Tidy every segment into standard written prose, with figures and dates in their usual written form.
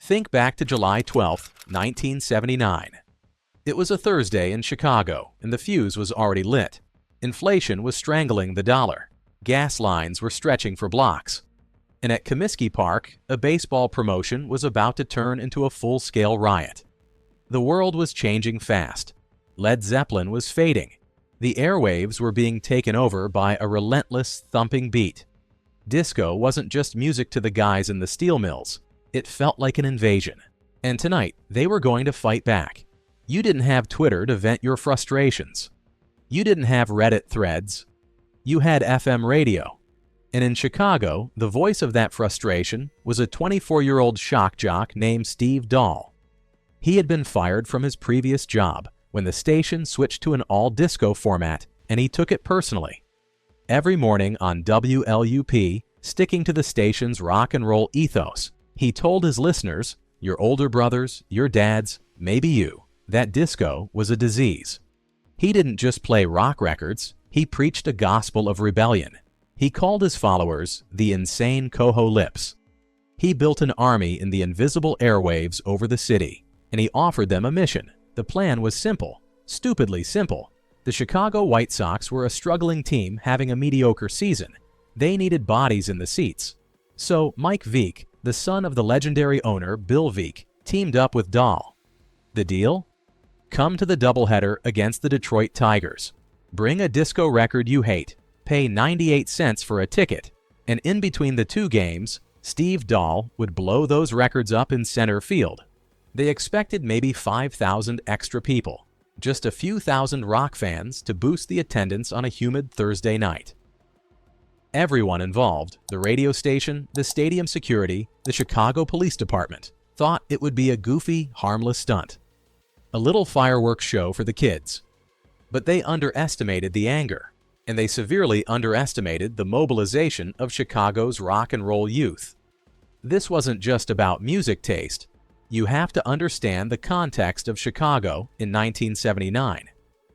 Think back to July 12, 1979. It was a Thursday in Chicago, and the fuse was already lit. Inflation was strangling the dollar. Gas lines were stretching for blocks. And at Comiskey Park, a baseball promotion was about to turn into a full-scale riot. The world was changing fast. Led Zeppelin was fading. The airwaves were being taken over by a relentless, thumping beat. Disco wasn't just music to the guys in the steel mills. It felt like an invasion. And tonight, they were going to fight back. You didn't have Twitter to vent your frustrations. You didn't have Reddit threads. You had FM radio. And in Chicago, the voice of that frustration was a 24-year-old shock jock named Steve Dahl. He had been fired from his previous job when the station switched to an all-disco format, and he took it personally. Every morning on WLUP, sticking to the station's rock and roll ethos, he told his listeners, your older brothers, your dads, maybe you, that disco was a disease. He didn't just play rock records, he preached a gospel of rebellion. He called his followers the insane Coho Lips. He built an army in the invisible airwaves over the city, and he offered them a mission. The plan was simple, stupidly simple. The Chicago White Sox were a struggling team having a mediocre season. They needed bodies in the seats. So Mike Veeck, the son of the legendary owner Bill Veeck, teamed up with Dahl. The deal? Come to the doubleheader against the Detroit Tigers. Bring a disco record you hate. Pay 98 cents for a ticket. And in between the two games, Steve Dahl would blow those records up in center field. They expected maybe 5,000 extra people, just a few thousand rock fans to boost the attendance on a humid Thursday night. Everyone involved, the radio station, the stadium security, the Chicago Police Department, thought it would be a goofy, harmless stunt. A little fireworks show for the kids. But they underestimated the anger, and they severely underestimated the mobilization of Chicago's rock and roll youth. This wasn't just about music taste. You have to understand the context of Chicago in 1979.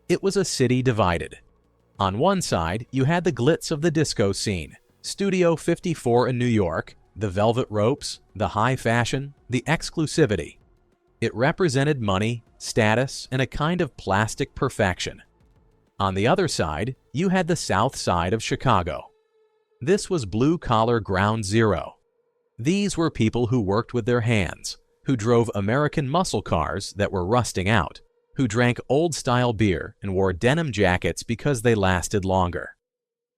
It was a city divided. On one side, you had the glitz of the disco scene, Studio 54 in New York, the velvet ropes, the high fashion, the exclusivity. It represented money, status, and a kind of plastic perfection. On the other side, you had the south side of Chicago. This was blue-collar ground zero. These were people who worked with their hands, who drove American muscle cars that were rusting out, who drank old-style beer and wore denim jackets because they lasted longer.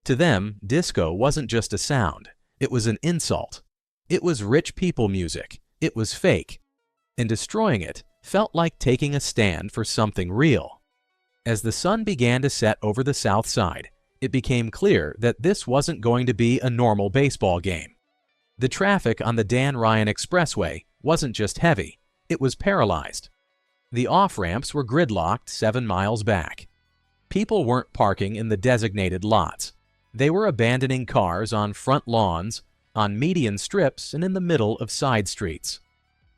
To them, disco wasn't just a sound. It was an insult. It was rich people music. It was fake. And destroying it felt like taking a stand for something real. As the sun began to set over the south side, it became clear that this wasn't going to be a normal baseball game. The traffic on the Dan Ryan Expressway wasn't just heavy, it was paralyzed. The off-ramps were gridlocked 7 miles back. People weren't parking in the designated lots. They were abandoning cars on front lawns, on median strips, and in the middle of side streets.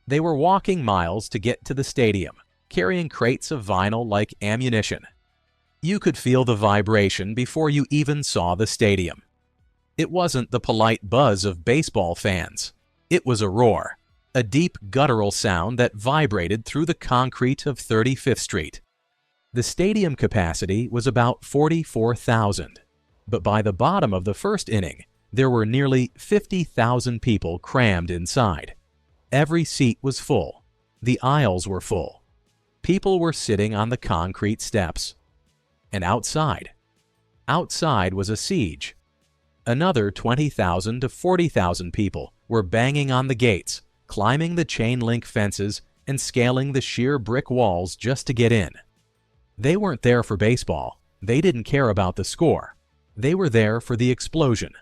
They were walking miles to get to the stadium, carrying crates of vinyl like ammunition. You could feel the vibration before you even saw the stadium. It wasn't the polite buzz of baseball fans. It was a roar, a deep guttural sound that vibrated through the concrete of 35th Street. The stadium capacity was about 44,000, but by the bottom of the first inning, there were nearly 50,000 people crammed inside. Every seat was full. The aisles were full. People were sitting on the concrete steps. And outside was a siege. Another 20,000 to 40,000 people were banging on the gates, climbing the chain-link fences, and scaling the sheer brick walls just to get in. They weren't there for baseball. They didn't care about the score. They were there for the explosion.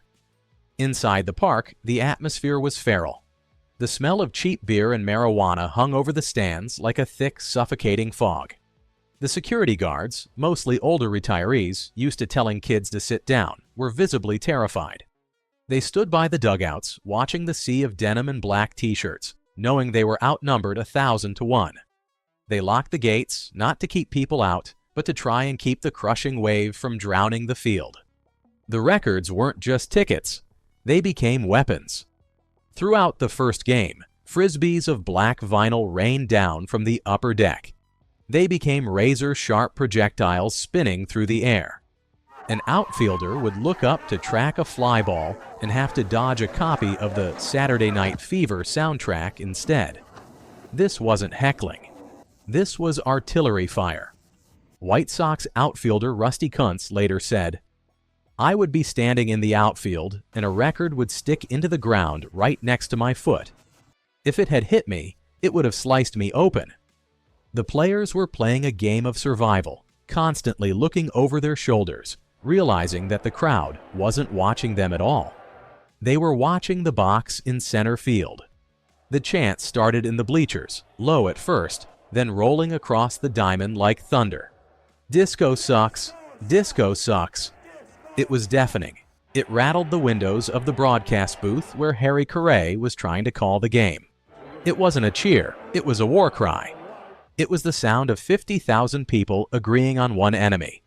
Inside the park, the atmosphere was feral. The smell of cheap beer and marijuana hung over the stands like a thick, suffocating fog. The security guards, mostly older retirees used to telling kids to sit down, were visibly terrified. They stood by the dugouts, watching the sea of denim and black t-shirts, knowing they were outnumbered 1,000 to 1. They locked the gates, not to keep people out, but to try and keep the crushing wave from drowning the field. The records weren't just tickets. They became weapons. Throughout the first game, Frisbees of black vinyl rained down from the upper deck. They became razor-sharp projectiles spinning through the air. An outfielder would look up to track a fly ball and have to dodge a copy of the Saturday Night Fever soundtrack instead. This wasn't heckling. This was artillery fire. White Sox outfielder Rusty Kuntz later said, "I would be standing in the outfield and a record would stick into the ground right next to my foot. If it had hit me, it would have sliced me open." The players were playing a game of survival, constantly looking over their shoulders, realizing that the crowd wasn't watching them at all. They were watching the box in center field. The chant started in the bleachers, low at first, then rolling across the diamond like thunder. "Disco sucks! Disco sucks!" It was deafening. It rattled the windows of the broadcast booth where Harry Carey was trying to call the game. It wasn't a cheer, it was a war cry. It was the sound of 50,000 people agreeing on one enemy.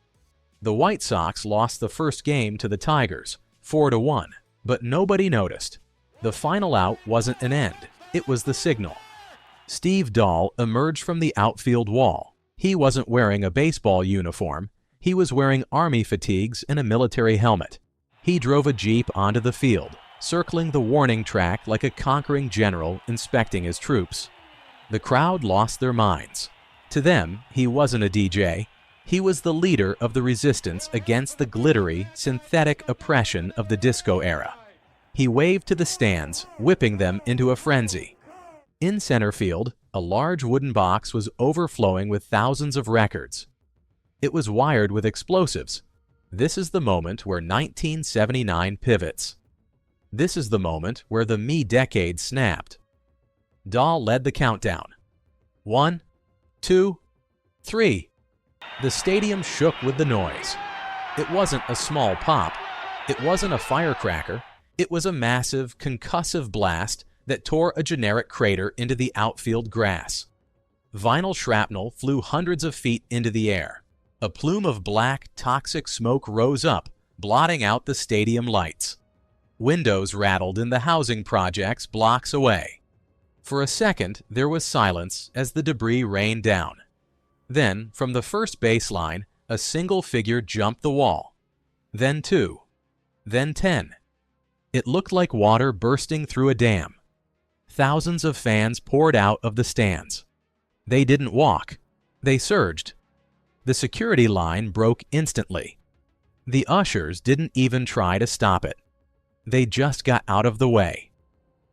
The White Sox lost the first game to the Tigers, 4-1, but nobody noticed. The final out wasn't an end, it was the signal. Steve Dahl emerged from the outfield wall. He wasn't wearing a baseball uniform, he was wearing army fatigues and a military helmet. He drove a Jeep onto the field, circling the warning track like a conquering general inspecting his troops. The crowd lost their minds. To them, he wasn't a DJ. He was the leader of the resistance against the glittery, synthetic oppression of the disco era. He waved to the stands, whipping them into a frenzy. In center field, a large wooden box was overflowing with thousands of records. It was wired with explosives. This is the moment where 1979 pivots. This is the moment where the me-decade snapped. Dahl led the countdown. 1, 2, 3. The stadium shook with the noise. It wasn't a small pop. It wasn't a firecracker. It was a massive, concussive blast that tore a generic crater into the outfield grass. Vinyl shrapnel flew hundreds of feet into the air. A plume of black, toxic smoke rose up, blotting out the stadium lights. Windows rattled in the housing projects blocks away. For a second, there was silence as the debris rained down. Then, from the first baseline, a single figure jumped the wall. Then 2. Then 10. It looked like water bursting through a dam. Thousands of fans poured out of the stands. They didn't walk. They surged. The security line broke instantly. The ushers didn't even try to stop it. They just got out of the way.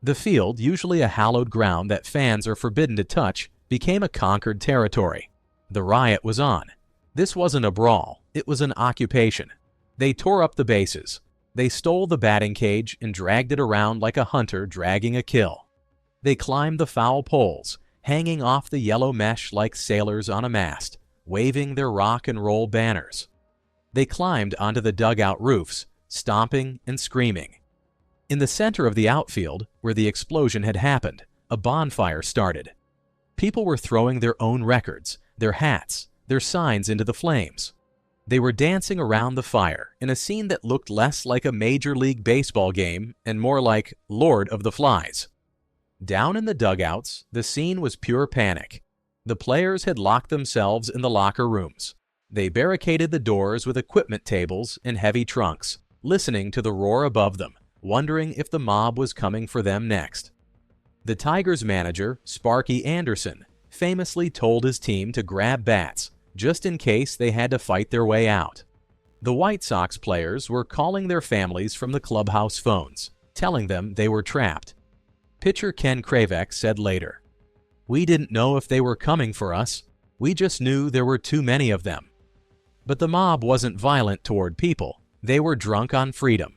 The field, usually a hallowed ground that fans are forbidden to touch, became a conquered territory. The riot was on. This wasn't a brawl, it was an occupation. They tore up the bases. They stole the batting cage and dragged it around like a hunter dragging a kill. They climbed the foul poles, hanging off the yellow mesh like sailors on a mast, waving their rock and roll banners. They climbed onto the dugout roofs, stomping and screaming. In the center of the outfield, where the explosion had happened, a bonfire started. People were throwing their own records, their hats, their signs into the flames. They were dancing around the fire in a scene that looked less like a Major League Baseball game and more like Lord of the Flies. Down in the dugouts, the scene was pure panic. The players had locked themselves in the locker rooms. They barricaded the doors with equipment tables and heavy trunks, listening to the roar above them, wondering if the mob was coming for them next. The Tigers manager, Sparky Anderson, famously told his team to grab bats, just in case they had to fight their way out. The White Sox players were calling their families from the clubhouse phones, telling them they were trapped. Pitcher Ken Kravec said later, "We didn't know if they were coming for us. We just knew there were too many of them." But the mob wasn't violent toward people. They were drunk on freedom.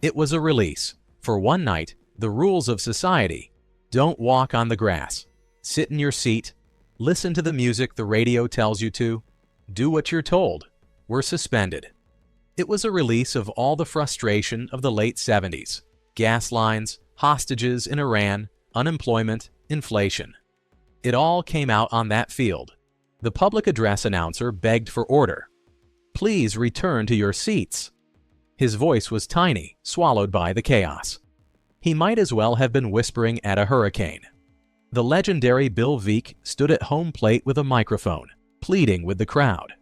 It was a release. For one night, the rules of society: don't walk on the grass, sit in your seat, listen to the music the radio tells you to, do what you're told, were suspended. It was a release of all the frustration of the late 70s: gas lines, hostages in Iran, unemployment, inflation. It all came out on that field. The public address announcer begged for order. "Please return to your seats." His voice was tiny, swallowed by the chaos. He might as well have been whispering at a hurricane. The legendary Bill Veeck stood at home plate with a microphone, pleading with the crowd.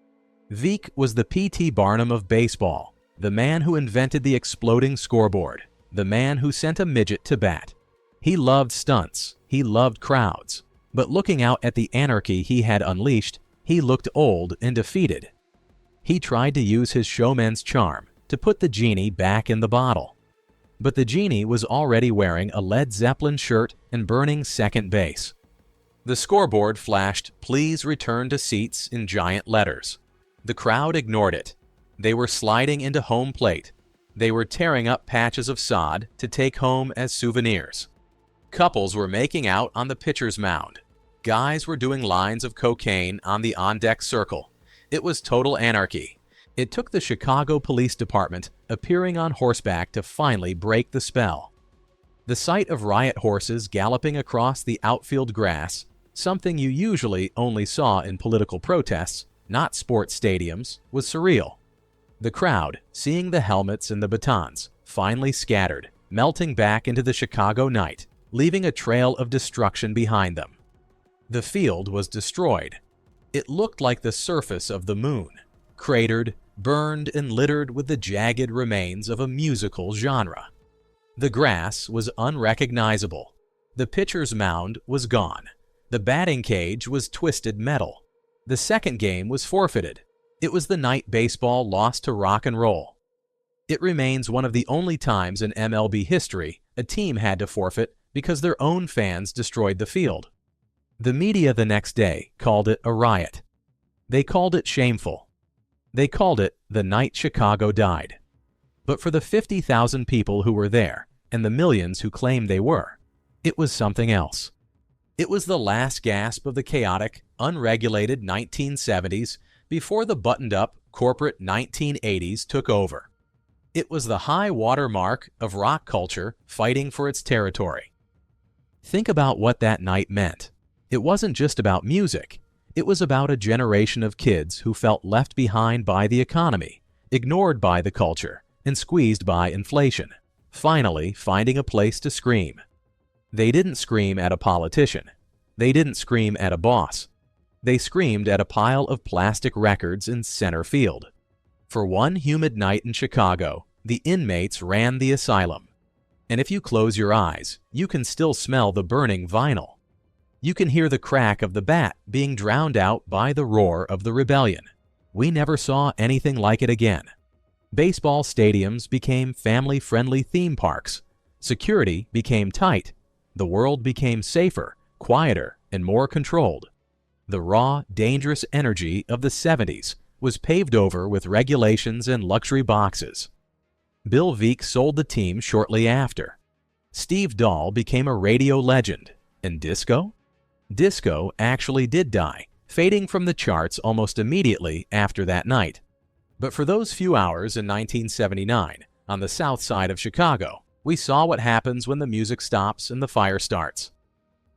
Veeck was the P.T. Barnum of baseball, the man who invented the exploding scoreboard, the man who sent a midget to bat. He loved stunts, he loved crowds, but looking out at the anarchy he had unleashed, he looked old and defeated. He tried to use his showman's charm to put the genie back in the bottle. But the genie was already wearing a Led Zeppelin shirt and burning second base. The scoreboard flashed, "Please return to seats" in giant letters. The crowd ignored it. They were sliding into home plate. They were tearing up patches of sod to take home as souvenirs. Couples were making out on the pitcher's mound. Guys were doing lines of cocaine on the on-deck circle. It was total anarchy. It took the Chicago Police Department appearing on horseback to finally break the spell. The sight of riot horses galloping across the outfield grass, something you usually only saw in political protests, not sports stadiums, was surreal. The crowd, seeing the helmets and the batons, finally scattered, melting back into the Chicago night, leaving a trail of destruction behind them. The field was destroyed. It looked like the surface of the moon, cratered, burned, and littered with the jagged remains of a musical genre. The grass was unrecognizable. The pitcher's mound was gone. The batting cage was twisted metal. The second game was forfeited. It was the night baseball lost to rock and roll. It remains one of the only times in MLB history a team had to forfeit because their own fans destroyed the field. The media the next day called it a riot. They called it shameful. They called it the night Chicago died. But for the 50,000 people who were there, and the millions who claimed they were, it was something else. It was the last gasp of the chaotic, unregulated 1970s before the buttoned-up, corporate 1980s took over. It was the high water mark of rock culture fighting for its territory. Think about what that night meant. It wasn't just about music. It was about a generation of kids who felt left behind by the economy, ignored by the culture, and squeezed by inflation, finally finding a place to scream. They didn't scream at a politician. They didn't scream at a boss. They screamed at a pile of plastic records in center field. For one humid night in Chicago, the inmates ran the asylum. And if you close your eyes, you can still smell the burning vinyl. You can hear the crack of the bat being drowned out by the roar of the rebellion. We never saw anything like it again. Baseball stadiums became family-friendly theme parks. Security became tight. The world became safer, quieter, and more controlled. The raw, dangerous energy of the 70s was paved over with regulations and luxury boxes. Bill Veeck sold the team shortly after. Steve Dahl became a radio legend. And disco? Disco actually did die, fading from the charts almost immediately after that night. But for those few hours in 1979, on the south side of Chicago, we saw what happens when the music stops and the fire starts.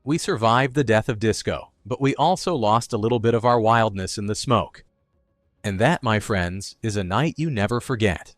We survived the death of disco, but we also lost a little bit of our wildness in the smoke. And that, my friends, is a night you never forget.